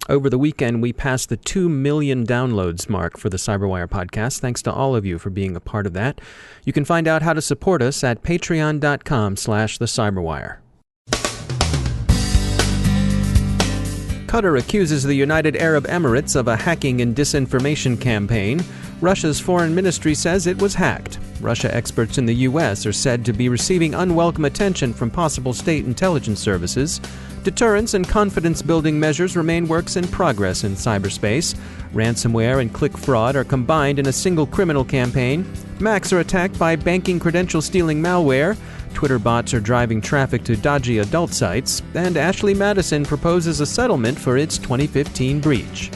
Over the weekend, we passed the 2 million downloads mark for the CyberWire podcast. Thanks to all of you for being a part of that. You can find out how to support us at patreon.com/thecyberwire. Qatar accuses the United Arab Emirates of a hacking and disinformation campaign. Russia's foreign ministry says it was hacked. Russia experts in the U.S. are said to be receiving unwelcome attention from possible state intelligence services. Deterrence and confidence-building measures remain works in progress in cyberspace. Ransomware and click fraud are combined in a single criminal campaign. Macs are attacked by banking credential-stealing malware. Twitter bots are driving traffic to dodgy adult sites. And Ashley Madison proposes a settlement for its 2015 breach.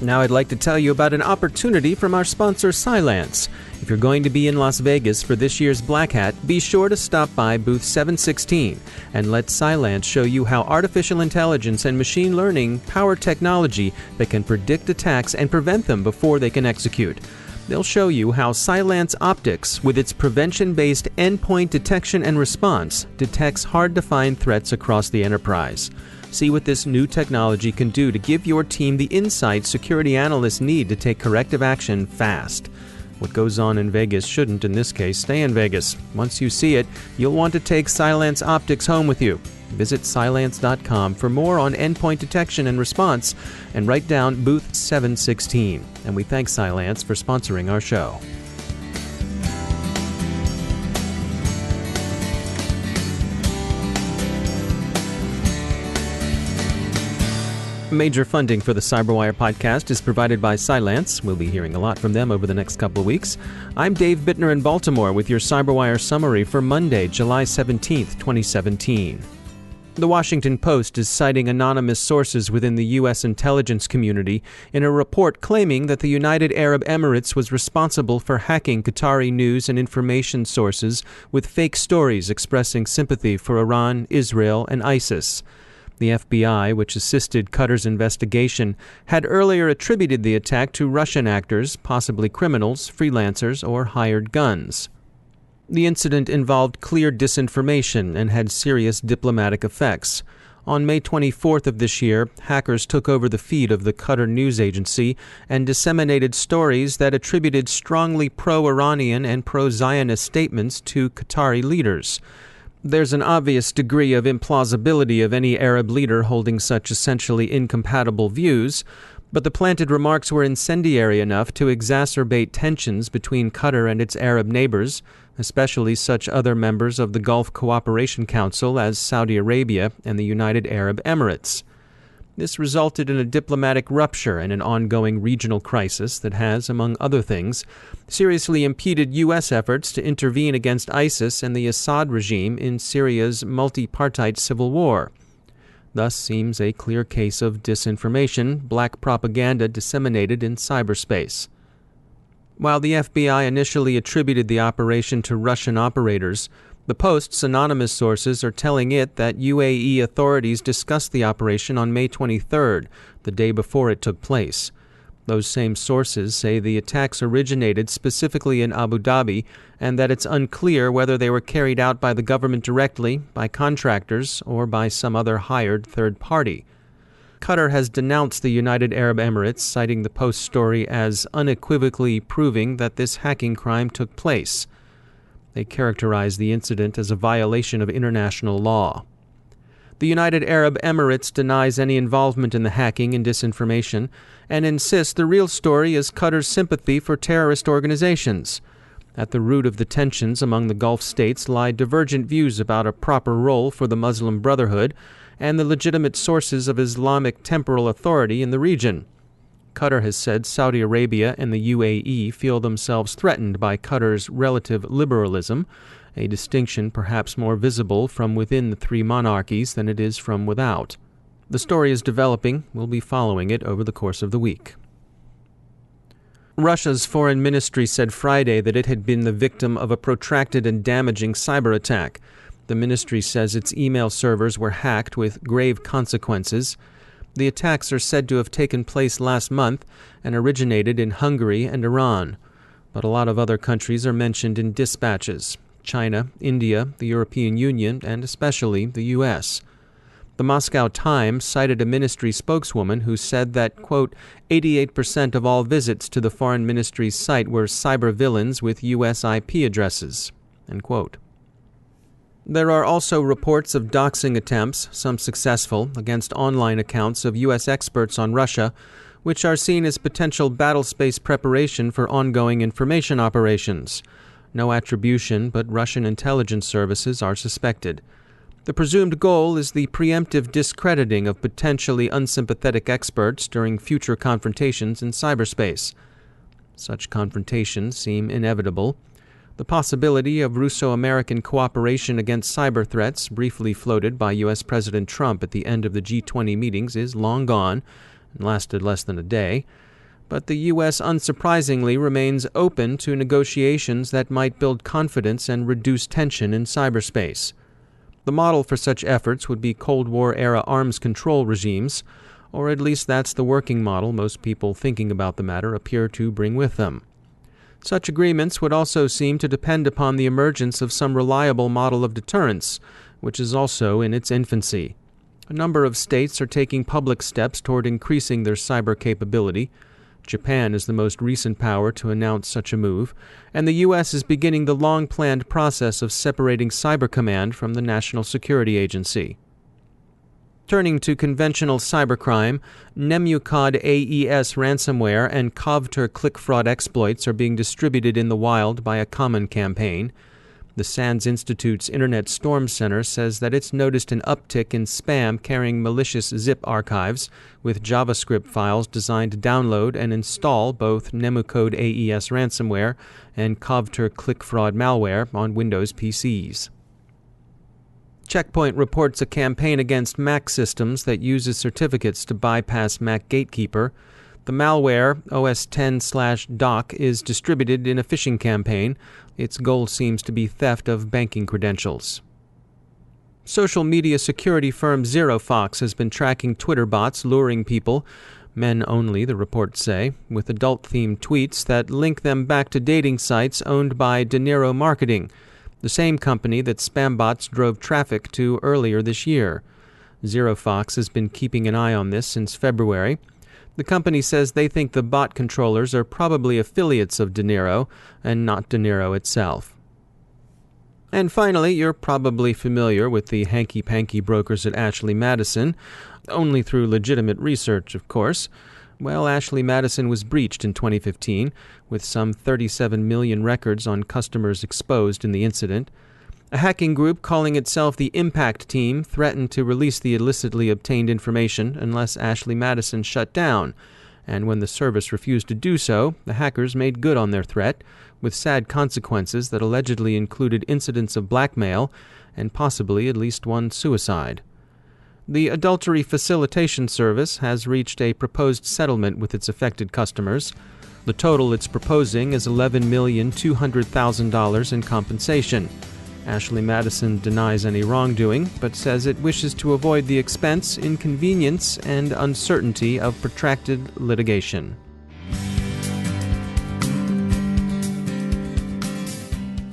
Now I'd like to tell you about an opportunity from our sponsor, Cylance. If you're going to be in Las Vegas for this year's Black Hat, be sure to stop by booth 716 and let Cylance show you how artificial intelligence and machine learning power technology that can predict attacks and prevent them before they can execute. They'll show you how Cylance Optics, with its prevention-based endpoint detection and response, detects hard-to-find threats across the enterprise. See what this new technology can do to give your team the insight security analysts need to take corrective action fast. What goes on in Vegas shouldn't, in this case, stay in Vegas. Once you see it, you'll want to take Cylance Optics home with you. Visit Cylance.com for more on endpoint detection and response, and write down booth 716. And we thank Cylance for sponsoring our show. Major funding for the CyberWire podcast is provided by Cylance. We'll be hearing a lot from them over the next couple of weeks. I'm Dave Bittner in Baltimore with your CyberWire summary for Monday, July 17th, 2017. The Washington Post is citing anonymous sources within the U.S. intelligence community in a report claiming that the United Arab Emirates was responsible for hacking Qatari news and information sources with fake stories expressing sympathy for Iran, Israel, and ISIS. The FBI, which assisted Qatar's investigation, had earlier attributed the attack to Russian actors, possibly criminals, freelancers, or hired guns. The incident involved clear disinformation and had serious diplomatic effects. On May 24th of this year, hackers took over the feed of the Qatar news agency and disseminated stories that attributed strongly pro-Iranian and pro-Zionist statements to Qatari leaders. There's an obvious degree of implausibility of any Arab leader holding such essentially incompatible views, but the planted remarks were incendiary enough to exacerbate tensions between Qatar and its Arab neighbors, especially such other members of the Gulf Cooperation Council as Saudi Arabia and the United Arab Emirates. This resulted in a diplomatic rupture and an ongoing regional crisis that has, among other things, seriously impeded U.S. efforts to intervene against ISIS and the Assad regime in Syria's multi-partite civil war. Thus seems a clear case of disinformation, black propaganda disseminated in cyberspace. While the FBI initially attributed the operation to Russian operators, the Post's anonymous sources are telling it that UAE authorities discussed the operation on May 23rd, the day before it took place. Those same sources say the attacks originated specifically in Abu Dhabi and that it's unclear whether they were carried out by the government directly, by contractors, or by some other hired third party. Qatar has denounced the United Arab Emirates, citing the Post story as unequivocally proving that this hacking crime took place. They characterize the incident as a violation of international law. The United Arab Emirates denies any involvement in the hacking and disinformation and insists the real story is Qatar's sympathy for terrorist organizations. At the root of the tensions among the Gulf states lie divergent views about a proper role for the Muslim Brotherhood and the legitimate sources of Islamic temporal authority in the region. Qatar has said Saudi Arabia and the UAE feel themselves threatened by Qatar's relative liberalism, a distinction perhaps more visible from within the three monarchies than it is from without. The story is developing. We'll be following it over the course of the week. Russia's foreign ministry said Friday that it had been the victim of a protracted and damaging cyber attack. The ministry says its email servers were hacked with grave consequences. The attacks are said to have taken place last month and originated in Hungary and Iran, but a lot of other countries are mentioned in dispatches. China, India, the European Union, and especially the U.S. The Moscow Times cited a ministry spokeswoman who said that, quote, 88% of all visits to the foreign ministry's site were cybervillains with U.S. IP addresses, end quote. There are also reports of doxing attempts, some successful, against online accounts of U.S. experts on Russia, which are seen as potential battlespace preparation for ongoing information operations. No attribution, but Russian intelligence services are suspected. The presumed goal is the preemptive discrediting of potentially unsympathetic experts during future confrontations in cyberspace. Such confrontations seem inevitable. The possibility of Russo-American cooperation against cyber threats, briefly floated by U.S. President Trump at the end of the G20 meetings, is long gone and lasted less than a day. But the U.S. unsurprisingly remains open to negotiations that might build confidence and reduce tension in cyberspace. The model for such efforts would be Cold War-era arms control regimes, or at least that's the working model most people thinking about the matter appear to bring with them. Such agreements would also seem to depend upon the emergence of some reliable model of deterrence, which is also in its infancy. A number of states are taking public steps toward increasing their cyber capability. Japan is the most recent power to announce such a move, and the U.S. is beginning the long-planned process of separating Cyber Command from the National Security Agency. Turning to conventional cybercrime, Nemucod AES ransomware and Kovter click fraud exploits are being distributed in the wild by a common campaign. The SANS Institute's Internet Storm Center says that it's noticed an uptick in spam carrying malicious zip archives with JavaScript files designed to download and install both Nemucod AES ransomware and Kovter click fraud malware on Windows PCs. Checkpoint reports a campaign against Mac systems that uses certificates to bypass Mac Gatekeeper. The malware, OS 10/doc, is distributed in a phishing campaign. Its goal seems to be theft of banking credentials. Social media security firm ZeroFox has been tracking Twitter bots luring people, men only, the reports say, with adult-themed tweets that link them back to dating sites owned by De Niro Marketing, the same company that spam bots drove traffic to earlier this year. ZeroFox has been keeping an eye on this since February. The company says they think the bot controllers are probably affiliates of De Niro and not De Niro itself. And finally, you're probably familiar with the hanky-panky brokers at Ashley Madison, only through legitimate research, of course. Well, Ashley Madison was breached in 2015, with some 37 million records on customers exposed in the incident. A hacking group calling itself the Impact Team threatened to release the illicitly obtained information unless Ashley Madison shut down, and when the service refused to do so, the hackers made good on their threat, with sad consequences that allegedly included incidents of blackmail and possibly at least one suicide. The Adultery Facilitation Service has reached a proposed settlement with its affected customers. The total it's proposing is $11,200,000 in compensation. Ashley Madison denies any wrongdoing, but says it wishes to avoid the expense, inconvenience, and uncertainty of protracted litigation.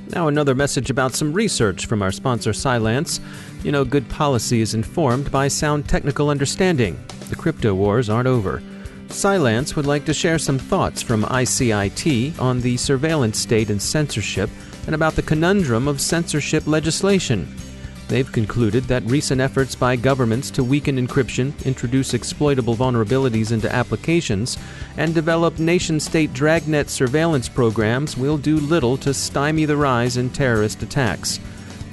Now another message about some research from our sponsor Cylance. You know, good policy is informed by sound technical understanding. The crypto wars aren't over. Cylance would like to share some thoughts from ICIT on the surveillance state and censorship, and about the conundrum of censorship legislation. They've concluded that recent efforts by governments to weaken encryption, introduce exploitable vulnerabilities into applications, and develop nation-state dragnet surveillance programs will do little to stymie the rise in terrorist attacks.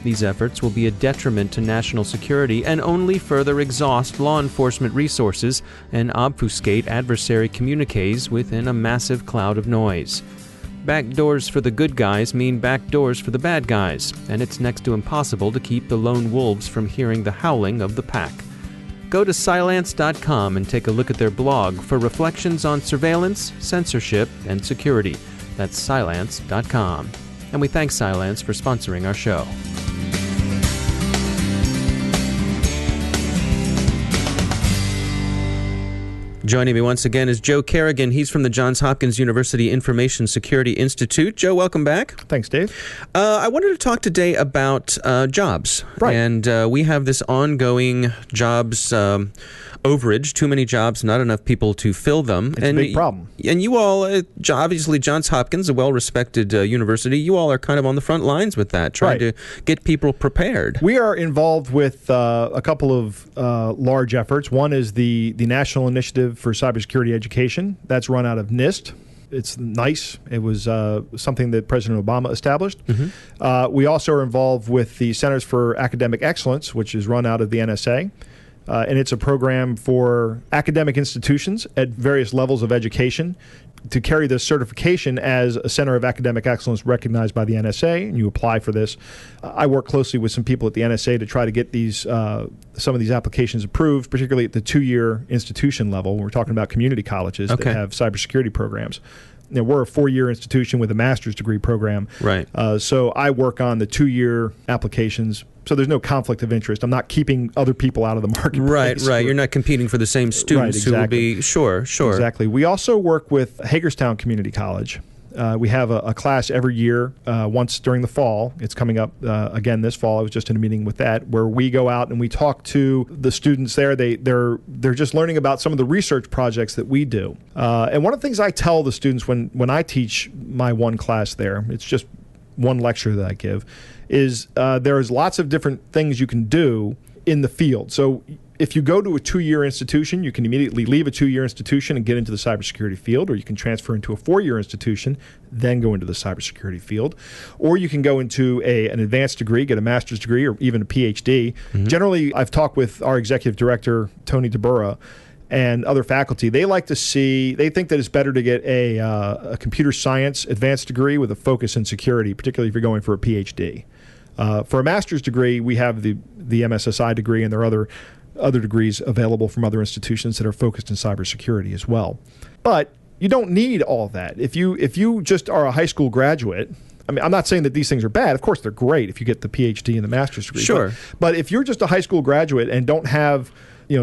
These efforts will be a detriment to national security and only further exhaust law enforcement resources and obfuscate adversary communiques within a massive cloud of noise. Backdoors for the good guys mean backdoors for the bad guys, and it's next to impossible to keep the lone wolves from hearing the howling of the pack. Go to Cylance.com and take a look at their blog for reflections on surveillance, censorship, and security. That's Cylance.com. And we thank Cylance for sponsoring our show. Joining me once again is Joe Kerrigan. He's from the Johns Hopkins University Information Security Institute. Joe, welcome back. Thanks, Dave. I wanted to talk today about jobs. Right. And we have this ongoing jobs overage, too many jobs, not enough people to fill them. It's a big problem. And you all, obviously Johns Hopkins, a well-respected university, you all are kind of on the front lines with that, trying to get people prepared. We are involved with a couple of large efforts. One is the National Initiative for Cybersecurity Education. That's run out of NIST. It's nice. It was something that President Obama established. Mm-hmm. We also are involved with the Centers for Academic Excellence, which is run out of the NSA. And it's a program for academic institutions at various levels of education to carry this certification as a center of academic excellence recognized by the NSA, and you apply for this. I work closely with some people at the NSA to try to get these some of these applications approved, particularly at the 2-year institution level. We're talking about community colleges that have cybersecurity programs. Now, we're a 4-year institution with a master's degree program. Right. So I work on the 2-year applications. So there's no conflict of interest. I'm not keeping other people out of the marketplace. Right. You're not competing for the same students who will be, sure. Exactly. We also work with Hagerstown Community College. We have a class every year, once during the fall. It's coming up again this fall. I was just in a meeting with that, where we go out and we talk to the students there. They're just learning about some of the research projects that we do. And one of the things I tell the students when I teach my one class there, it's just one lecture that I give, is there's lots of different things you can do in the field. So if you go to a 2-year institution, you can immediately leave a 2-year institution and get into the cybersecurity field, or you can transfer into a 4-year institution, then go into the cybersecurity field. Or you can go into an advanced degree, get a master's degree, or even a PhD. Mm-hmm. Generally, I've talked with our executive director, Tony DeBurra, and other faculty. They like to see, they think that it's better to get a computer science advanced degree with a focus in security, particularly if you're going for a PhD. For a master's degree, we have the MSSI degree, and there are other degrees available from other institutions that are focused in cybersecurity as well. But you don't need all that. If you just are a high school graduate, I mean, I'm not saying that these things are bad. Of course, they're great if you get the PhD and the master's degree. Sure. But if you're just a high school graduate and don't have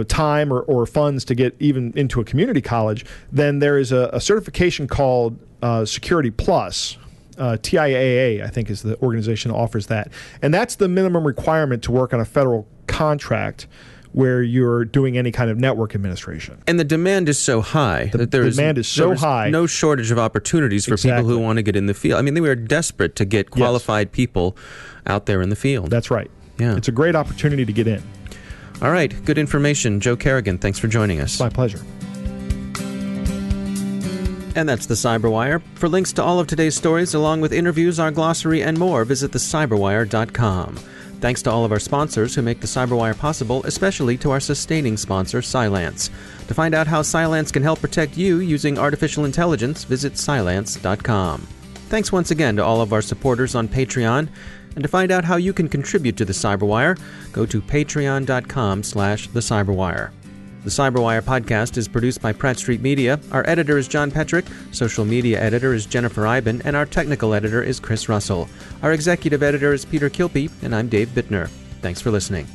time or funds to get even into a community college, then there is a certification called Security Plus. TIAA, I think, is the organization that offers that. And that's the minimum requirement to work on a federal contract where you're doing any kind of network administration. And the demand is so high that there is no shortage of opportunities for people who want to get in the field. I mean, we are desperate to get qualified people out there in the field. That's right. Yeah. It's a great opportunity to get in. All right. Good information. Joe Kerrigan, thanks for joining us. My pleasure. And that's the Cyberwire. For links to all of today's stories, along with interviews, our glossary, and more, visit thecyberwire.com. Thanks to all of our sponsors who make the Cyberwire possible, especially to our sustaining sponsor, Cylance. To find out how Cylance can help protect you using artificial intelligence, visit Cylance.com. Thanks once again to all of our supporters on Patreon. And to find out how you can contribute to the Cyberwire, go to patreon.com/thecyberwire. The Cyberwire podcast is produced by Pratt Street Media. Our editor is John Petrick, social media editor is Jennifer Iben, and our technical editor is Chris Russell. Our executive editor is Peter Kilpe, and I'm Dave Bittner. Thanks for listening.